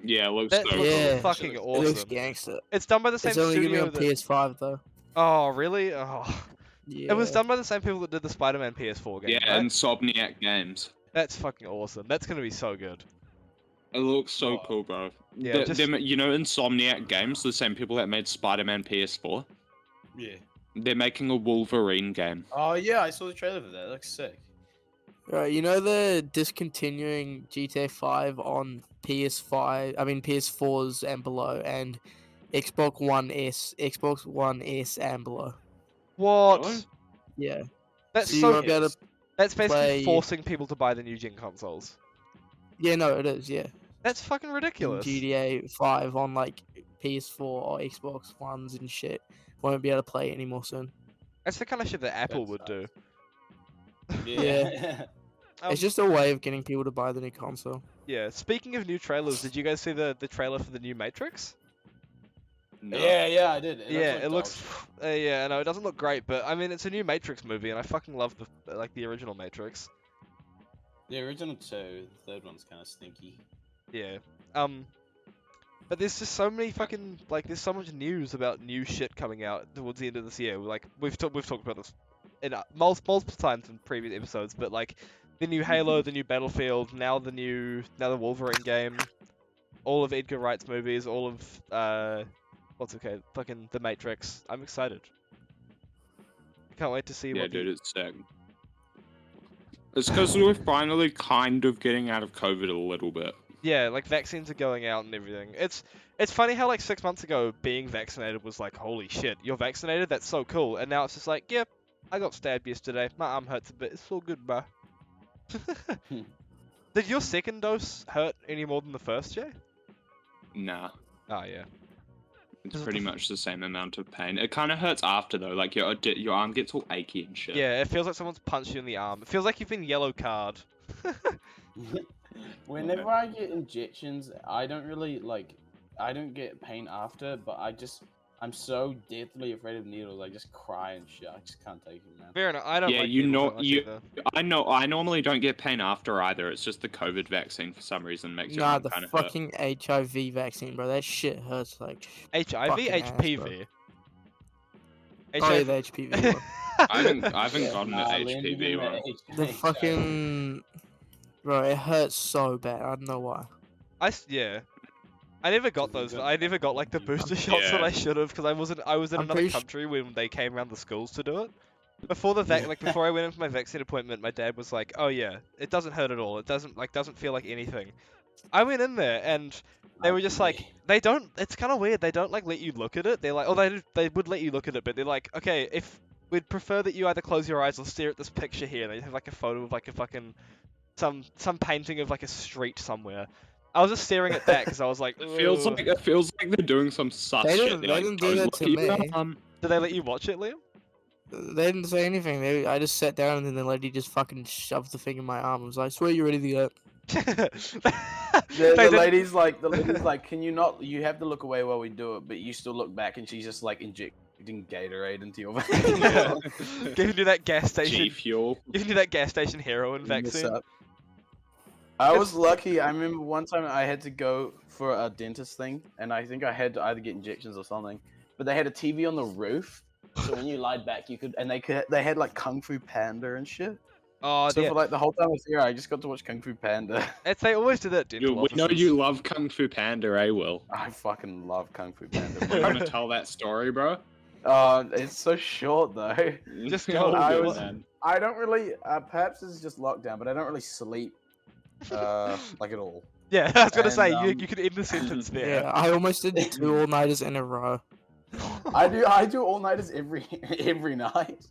Yeah, it looks That so looks cool. Yeah. fucking It looks awesome. gangster. It's done by the same It's only gonna be studio on that... PS5 though. Oh, really? Oh. Yeah. It was done by the same people that did the Spider-Man PS4 game, Yeah, right? Insomniac Games. That's fucking awesome. That's gonna be so good. It looks so Oh. cool, bro. Yeah, You know, Insomniac Games, the same people that made Spider-Man PS4, Yeah. they're making a Wolverine game. Oh yeah, I saw the trailer for that. It looks sick. Right, you know they're discontinuing GTA 5 on PS4s and below, and Xbox One S and below. What? Really? Yeah. That's So you so. won't be able to That's basically play- forcing people to buy the new gen consoles. Yeah, no, it is. Yeah. That's fucking ridiculous. GTA 5 on like PS4 or Xbox Ones and shit. Won't be able to play it anymore soon. That's the kind of shit that Apple That would do. Yeah. It's just a way of getting people to buy the new console. Yeah. Speaking of new trailers, did you guys see the trailer for the new Matrix? No. Yeah, I did. It looks. Yeah, no, it doesn't look great, but I mean, it's a new Matrix movie, and I fucking love the original Matrix. The original 2, the third one's kind of stinky. Yeah. But there's just so many fucking there's so much news about new shit coming out towards the end of this year. Like we've talked about this in multiple times in previous episodes, but like the new Halo, the new Battlefield, now the Wolverine game, all of Edgar Wright's movies, all of fucking The Matrix. I'm excited. I can't wait to see Yeah, what. dude, it's sick. It's because we're finally kind of getting out of COVID a little bit. Yeah, like vaccines are going out and everything. It's funny how like 6 months ago being vaccinated was like, holy shit, you're vaccinated? That's so cool. And now it's just like, yep, I got stabbed yesterday. My arm hurts a bit. It's all good, bro. Did your second dose hurt any more than the first, Jay? Nah. Oh yeah. It's pretty much the same amount of pain. It kind of hurts after though, like your arm gets all achy and shit. Yeah, it feels like someone's punched you in the arm. It feels like you've been yellow card. Whenever I get injections, I don't really I don't get pain after, but I'm so deathly afraid of needles. I just cry and shit. I just can't take it, man. Fair enough. I don't Yeah, like you needles know, that much either. I know. I normally don't get pain after either. It's just the COVID vaccine for some reason makes your Nah, arm the kind of hurt. fucking HIV vaccine, bro. That shit hurts like. HIV, fucking ass, bro. HPV. Oh yeah, the HPV one. I haven't Yeah, gotten nah, the Lindy HPV did one. that The HIV. fucking. Bro, it hurts so bad. I don't know why. Yeah. I never got those. I never got like the booster shots that Yeah. I should have because I was in I'm another pretty country when they came around the schools to do it. Before the before I went in for my vaccine appointment, my dad was like, "Oh yeah, it doesn't hurt at all. It doesn't feel like anything." I went in there and they were just like, they don't. It's kind of weird. They don't like let you look at it. They're like, oh, they would let you look at it, but they're like, okay, if we'd prefer that you either close your eyes or stare at this picture here. And they have like a photo of like a fucking some painting of like a street somewhere. I was just staring at that because I was like, It feels "Ugh." like they're doing some sus They shit. didn't- They're they like, didn't do "Don't that look to at your me." arm." Did they let you watch it, Liam? They didn't say anything. I just sat down and then the lady just fucking shoved the thing in my arm. I was like, I swear you're ready to go. They The didn't- lady's like, can you not? You have to look away while we do it, but you still look back, and she's just like injecting Gatorade into your veins. Yeah. Giving you that gas G station, fuel. giving you that gas station heroin You miss vaccine. up. I was lucky. I remember one time I had to go for a dentist thing, and I think I had to either get injections or something. But they had a TV on the roof, so when you lied back, you could, and they had like Kung Fu Panda and shit. Oh, So yeah. for like the whole time I was here, I just got to watch Kung Fu Panda. They always do that. Dental We know offices. you love Kung Fu Panda, eh, Will? I fucking love Kung Fu Panda. You bro. want to tell that story, bro? It's so short though. Just All go. I good, was- man. I don't really. Perhaps this is just lockdown, but I don't really sleep. Like at all. Yeah, I was gonna say And, you could end the sentence Yeah, there. I almost did 2 all-nighters in a row. I do all nighters every night.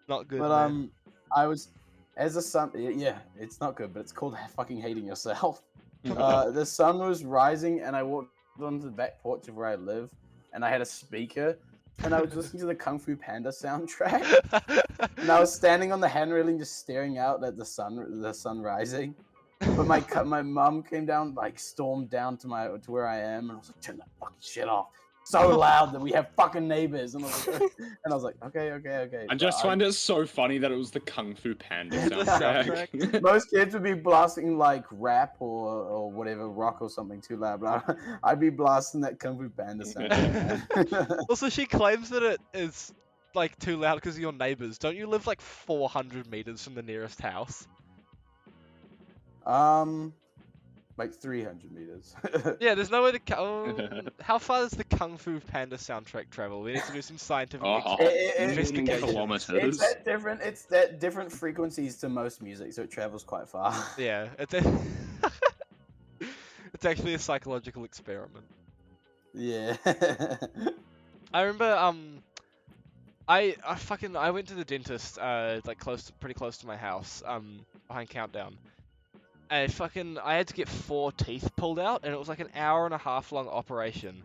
Not good. But man. I was as a sun. Yeah, it's not good, but it's called fucking hating yourself. The sun was rising, and I walked onto the back porch of where I live, and I had a speaker, and I was listening to the Kung Fu Panda soundtrack, and I was standing on the hand railing, just staring out at the sun rising. But my mum came down, like stormed down to where I am, and I was like, turn that fucking shit off. So loud that we have fucking neighbors, and I was like, okay. I just find it so funny that it was the Kung Fu Panda The soundtrack. Most kids would be blasting like rap or whatever, rock or something too loud, but I'd be blasting that Kung Fu Panda soundtrack. Also, she claims that it is like too loud because of your neighbors. Don't you live like 400 meters from the nearest house? Like 300 meters. Yeah, there's no way to. How far does the Kung Fu Panda soundtrack travel? We need to do some scientific. Oh, Investigation. kilometers. It's that different frequencies to most music, so it travels quite far. Yeah, it's it's actually a psychological experiment. Yeah. I remember I went to the dentist like pretty close to my house behind Countdown. And I had to get 4 teeth pulled out, and it was like an hour and a half long operation.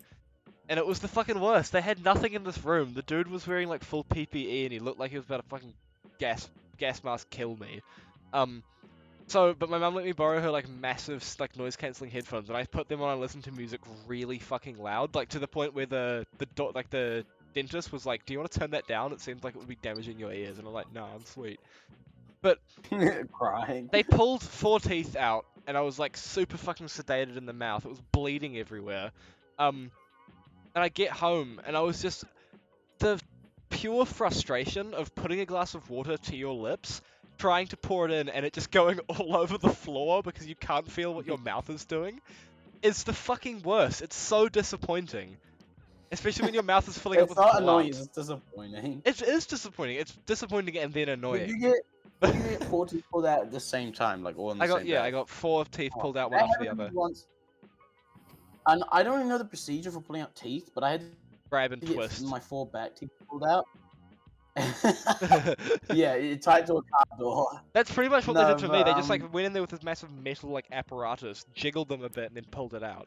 And it was the fucking worst. They had nothing in this room. The dude was wearing like full PPE, and he looked like he was about to fucking gas mask kill me. But my mum let me borrow her like massive like noise cancelling headphones, and I put them on and listened to music really fucking loud, like to the point where the dentist was like, "Do you want to turn that down? It seems like it would be damaging your ears." And I'm like, "No, I'm sweet." But Crying. they pulled 4 teeth out, and I was like super fucking sedated in the mouth. It was bleeding everywhere. And I get home, and I was just the pure frustration of putting a glass of water to your lips, trying to pour it in, and it just going all over the floor because you can't feel what your mouth is doing. It's the fucking worst. It's so disappointing. Especially when your mouth is filling up It's with not blood. annoying, it's disappointing. It is disappointing. It's disappointing and then But annoying. Did you get 4 teeth pulled out at the same time, like all in the I got same yeah, day? I got 4 teeth Oh, pulled out one that after the happened to other. me once. And I don't even know the procedure for pulling out teeth, but I had Grab and to get twist. my 4 back teeth pulled out. Yeah, it tied to a car door. That's pretty much what they No, did for me. but They just like went in there with this massive metal like apparatus, jiggled them a bit, and then pulled it out.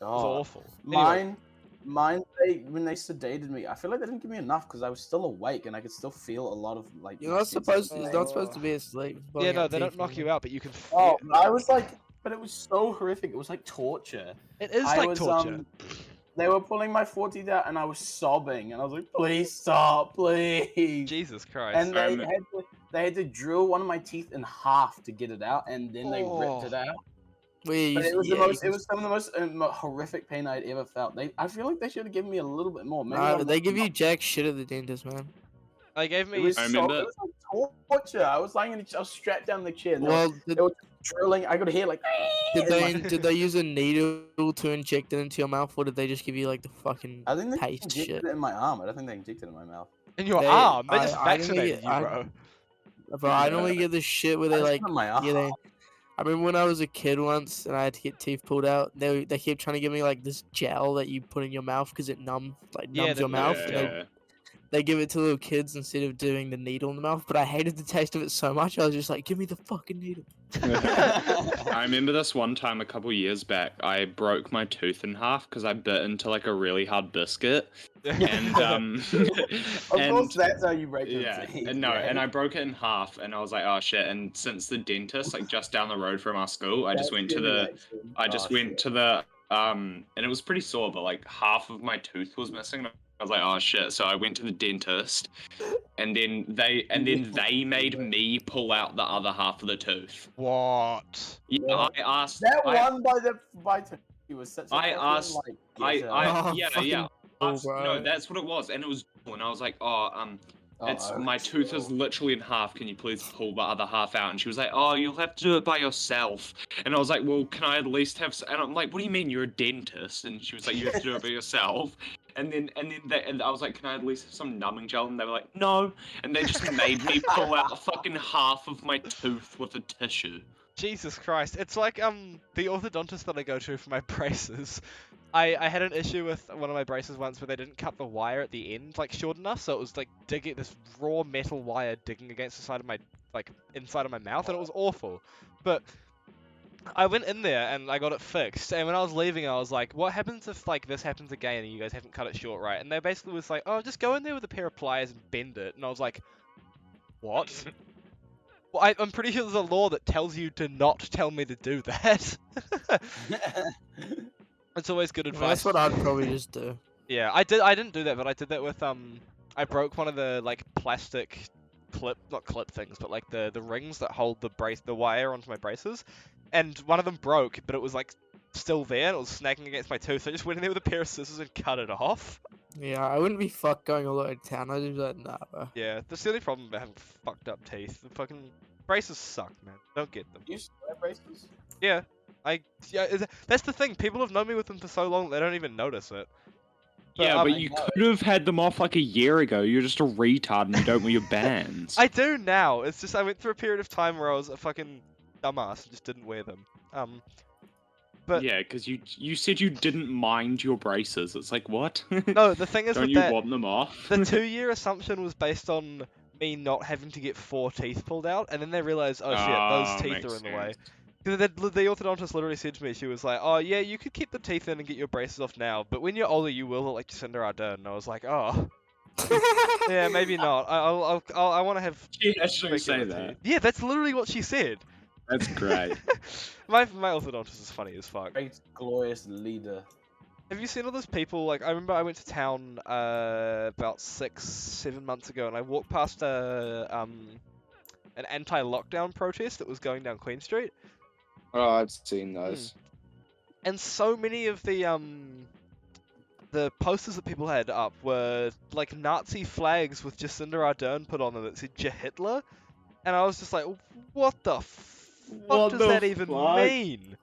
It was oh, awful. Anyway, mine. When they sedated me, I feel like they didn't give me enough because I was still awake and I could still feel a lot of like. You're my not supposed. senses. It's not supposed to be asleep. yeah, no, they don't knock you out, but you can. Oh, I was like, but it was so horrific. It was like torture. It is I like was, torture. They were pulling my 4 teeth out, and I was sobbing, and I was like, "Please stop, please!" Jesus Christ. And they had to drill one of my teeth in half to get it out, and then they ripped it out. But it was it was some of the most horrific pain I'd ever felt. I feel like they should have given me a little bit more. Maybe Nah, they give you jack shit at the dentist, man. They gave me. It was I it remember- was like torture. I was lying I was strapped down the chair. And Well, they were drilling. I could hear like. did they use a needle to inject it into your mouth, or did they just give you like the fucking I think they paste injected shit? it in my arm. I don't think they injected it in my mouth. In your They- arm? They just I don't vaccinated think you, bro. Bro, I normally get this shit where they I just like, put it in my arm. yeah, I remember when I was a kid once and I had to get teeth pulled out. They kept trying to give me like this gel that you put in your mouth because it numbs Yeah, your mouth. yeah, and Yeah. they give it to little kids instead of doing the needle in the mouth. But I hated the taste of it so much. I was just like, give me the fucking needle. I remember this one time a couple years back. I broke my tooth in half because I bit into like a really hard biscuit, and Of course, that's how you break your yeah, teeth. and no, right? and I broke it in half, and I was like, oh shit! And since the dentist, like just down the road from our school, I just That's went to your the, reaction. I just Oh, went shit. to the, and it was pretty sore, but like half of my tooth was missing. I was like, oh shit! So I went to the dentist, and then they made me pull out the other half of the tooth. What? Yeah, What? I asked. That I, one by he was such a I fucking, asked- like, Oh, yeah, fucking yeah. bull, bro. No, that's what it was, and it was. And I was like, oh, it's my tooth is literally in half. Can you please pull the other half out? And she was like, oh, you'll have to do it by yourself. And I was like, well, can I at least have? And I'm like, what do you mean you're a dentist? And she was like, you have to do it by yourself. And I was like, can I at least have some numbing gel? And they were like, no. And they just made me pull out fucking half of my tooth with a tissue. Jesus Christ. It's like the orthodontist that I go to for my braces. I had an issue with one of my braces once where they didn't cut the wire at the end like short enough, so it was like digging this raw metal wire digging against the side of my inside of my mouth, and it was awful. But I went in there and I got it fixed, and when I was leaving I was like, what happens if like this happens again and you guys haven't cut it short right? And they basically was like, oh, just go in there with a pair of pliers and bend it. And I was like, what? Well, I'm pretty sure there's a law that tells you to not tell me to do that. It's always good advice. Well, that's what I'd probably just do. Yeah, I didn't do that, but I did that with I broke one of the like plastic not clip things, but like the rings that hold the wire onto my braces, and one of them broke, but it was like still there and it was snagging against my tooth. So I just went in there with a pair of scissors and cut it off. Yeah, I wouldn't be fucked going all the way to town. I'd just be like, nah, bro. Yeah, that's the only problem about having fucked up teeth. The fucking braces suck, man. Don't get them. You still have braces? Yeah, that's the thing. People have known me with them for so long they don't even notice it. Yeah, but I you know. could have had them off like a year ago. You're just a retard and you don't wear your bands. I do now. It's just I went through a period of time where I was a fucking dumbass and just didn't wear them. But yeah, because you said you didn't mind your braces. It's like, what? no, the thing is Don't with you that, want them off? the 2-year assumption was based on me not having to get 4 teeth pulled out, and then they realized, oh shit, those teeth are in the way. Because the orthodontist literally said to me, she was like, oh yeah, you could keep the teeth in and get your braces off now, but when you're older, you will look like Jacinda Ardern. And I was like, oh, yeah, maybe not. I want to have. She actually say regular that. teeth. Yeah, that's literally what she said. That's great. my orthodontist is funny as fuck. Great, glorious leader. Have you seen all those people? Like, I remember I went to town about 6-7 months ago, and I walked past an anti-lockdown protest that was going down Queen Street, Oh, I've seen those. and so many of the posters that people had up were like Nazi flags with Jacinda Ardern put on them that said "Ja Hitler," and I was just like, what the fuck does that even mean?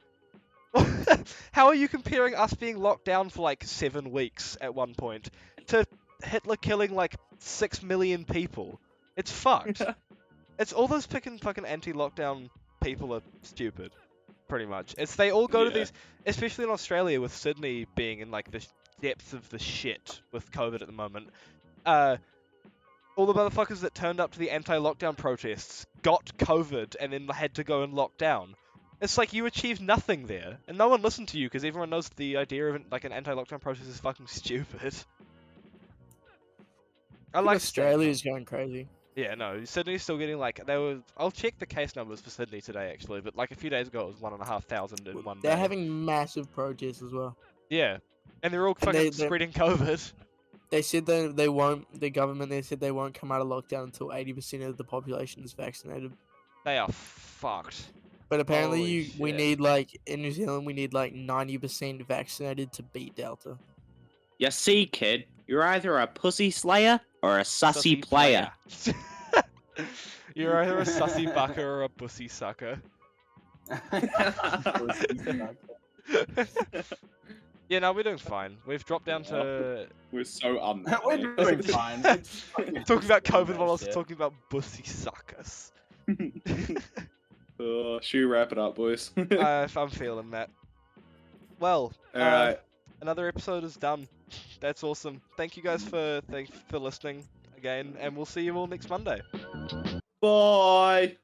How are you comparing us being locked down for like 7 weeks at one point to Hitler killing like 6 million people? It's fucked. It's all those fucking anti-lockdown people are stupid, pretty much. It's they all go to these, especially in Australia with Sydney being in like the depths of the shit with COVID at the moment. All the motherfuckers that turned up to the anti-lockdown protests got COVID and then had to go and lock down. It's like you achieved nothing there, and no one listened to you because everyone knows the idea of like an anti-lockdown protest is fucking stupid. I like Australia's going crazy. Yeah, no, Sydney's still getting like I'll check the case numbers for Sydney today actually, but like a few days ago it was 1,500 in one day. They're having massive protests as well. Yeah, and they're all fucking spreading COVID. They said they won't. The government they said they won't come out of lockdown until 80% of the population is vaccinated. They are fucked. But apparently Holy we shit. need like in New Zealand we need like 90% vaccinated to beat Delta. You see, kid, you're either a pussy slayer or a sussy player. You're either a sussy bucker or a pussy sucker. Yeah, no, we're doing fine. We've dropped down to We're so We're doing fine. talking about COVID while also talking about pussy suckers. Should we wrap it up, boys? I'm feeling that. Well, Alright. another episode is done. That's awesome. Thank you guys for listening again, and we'll see you all next Monday. Bye.